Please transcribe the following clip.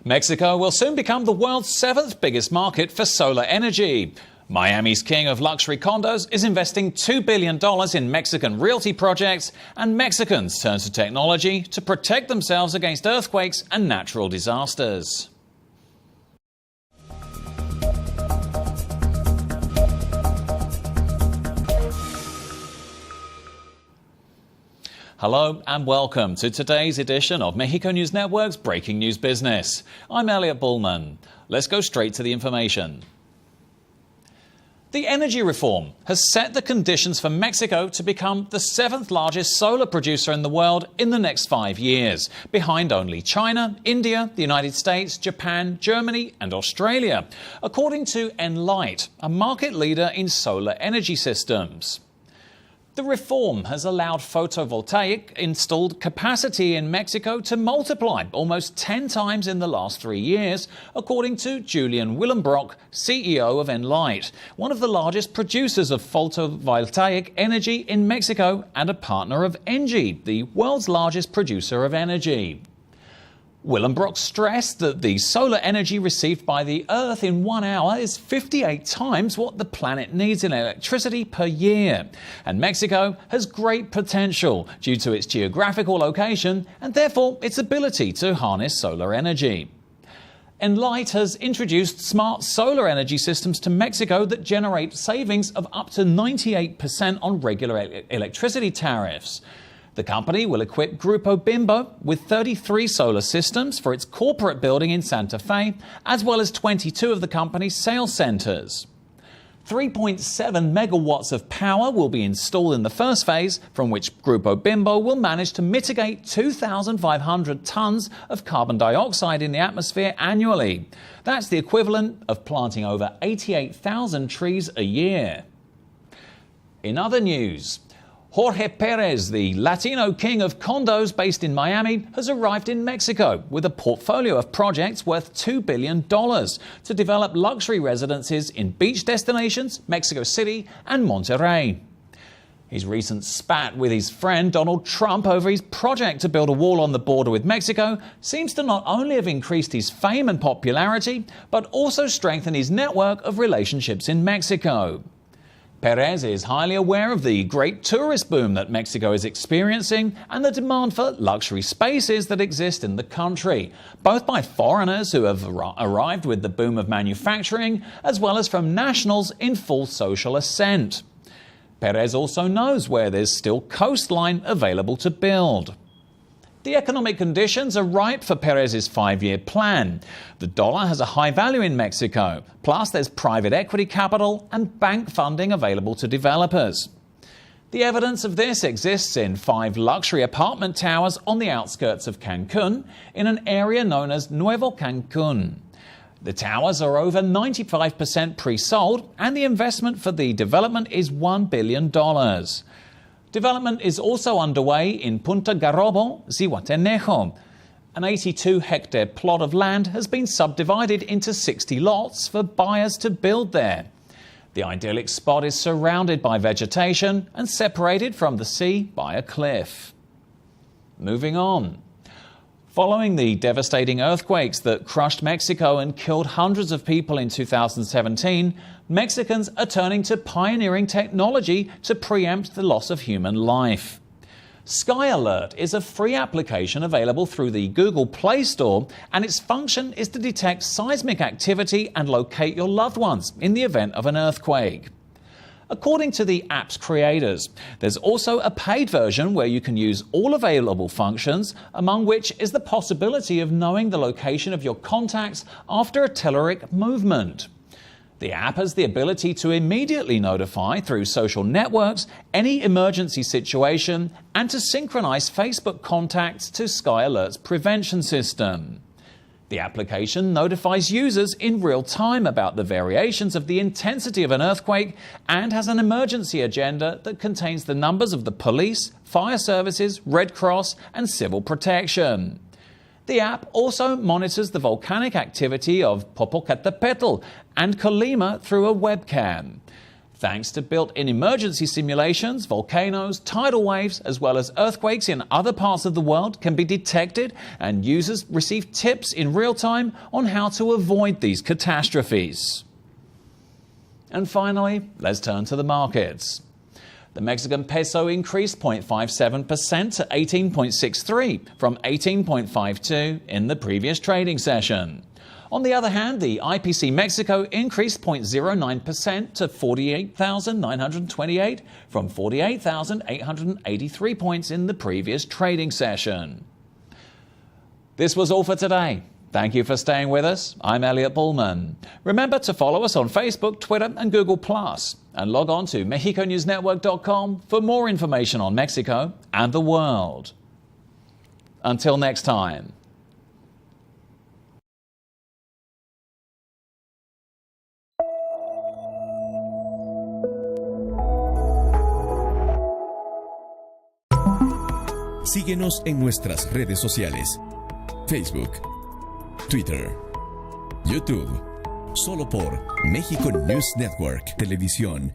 Mexico will soon become the world's 7th biggest market for solar energy. Miami's king of luxury condos is investing $2 billion in Mexican realty projects, and Mexicans turn to technology to protect themselves against earthquakes and natural disasters. Hello and welcome to today's edition of Mexico News Network's Breaking News Business. I'm Elliot Bullman. Let's go straight to the information. The energy reform has set the conditions for Mexico to become the 7th largest solar producer in the world in the next 5 years, behind only China, India, the United States, Japan, Germany and Australia, according to Enlight, a market leader in solar energy systems. The reform has allowed photovoltaic installed capacity in Mexico to multiply almost 10 times in the last 3 years, according to Julian Willenbrock, CEO of Enlight, one of the largest producers of photovoltaic energy in Mexico and a partner of Engie, the world's largest producer of energy. Willenbrock stressed that the solar energy received by the Earth in 1 hour is 58 times what the planet needs in electricity per year. And Mexico has great potential due to its geographical location and therefore its ability to harness solar energy. Enlight has introduced smart solar energy systems to Mexico that generate savings of up to 98% on regular electricity tariffs. The company will equip Grupo Bimbo with 33 solar systems for its corporate building in Santa Fe, as well as 22 of the company's sales centers. 3.7 megawatts of power will be installed in the first phase, from which Grupo Bimbo will manage to mitigate 2,500 tons of carbon dioxide in the atmosphere annually. That's the equivalent of planting over 88,000 trees a year. In other news, Jorge Perez, the Latino king of condos based in Miami, has arrived in Mexico with a portfolio of projects worth $2 billion to develop luxury residences in beach destinations, Mexico City and Monterrey. His recent spat with his friend Donald Trump over his project to build a wall on the border with Mexico seems to not only have increased his fame and popularity, but also strengthened his network of relationships in Mexico. Perez is highly aware of the great tourist boom that Mexico is experiencing and the demand for luxury spaces that exist in the country, both by foreigners who have arrived with the boom of manufacturing, as well as from nationals in full social ascent. Perez also knows where there's still coastline available to build. The economic conditions are ripe for Perez's 5-year plan. The dollar has a high value in Mexico, plus there's private equity capital and bank funding available to developers. The evidence of this exists in 5 luxury apartment towers on the outskirts of Cancun, in an area known as Nuevo Cancun. The towers are over 95% pre-sold, and the investment for the development is $1 billion. Development is also underway in Punta Garrobo, Zihuatanejo. An 82-hectare plot of land has been subdivided into 60 lots for buyers to build there. The idyllic spot is surrounded by vegetation and separated from the sea by a cliff. Moving on. Following the devastating earthquakes that crushed Mexico and killed hundreds of people in 2017, Mexicans are turning to pioneering technology to preempt the loss of human life. Skyalert is a free application available through the Google Play Store, and its function is to detect seismic activity and locate your loved ones in the event of an earthquake. According to the app's creators, there's also a paid version where you can use all available functions, among which is the possibility of knowing the location of your contacts after a telluric movement. The app has the ability to immediately notify through social networks any emergency situation and to synchronize Facebook contacts to Skyalert prevention system. The application notifies users in real time about the variations of the intensity of an earthquake and has an emergency agenda that contains the numbers of the police, fire services, Red Cross and civil protection. The app also monitors the volcanic activity of Popocatépetl and Colima through a webcam. thanks to built-in emergency simulations, volcanoes, tidal waves, as well as earthquakes in other parts of the world can be detected, and users receive tips in real time on how to avoid these catastrophes. And finally, let's turn to the markets. The Mexican peso increased 0.57% to 18.63 from 18.52 in the previous trading session. On the other hand, the IPC Mexico increased 0.09% to 48,928 from 48,883 points in the previous trading session. This was all for today. Thank you for staying with us. I'm Elliot Bullman. Remember to follow us on Facebook, Twitter and Google+, and log on to MexicoNewsNetwork.com for more information on Mexico and the world. Until next time. Síguenos en nuestras redes sociales. Facebook, Twitter, YouTube, solo por México News Network Televisión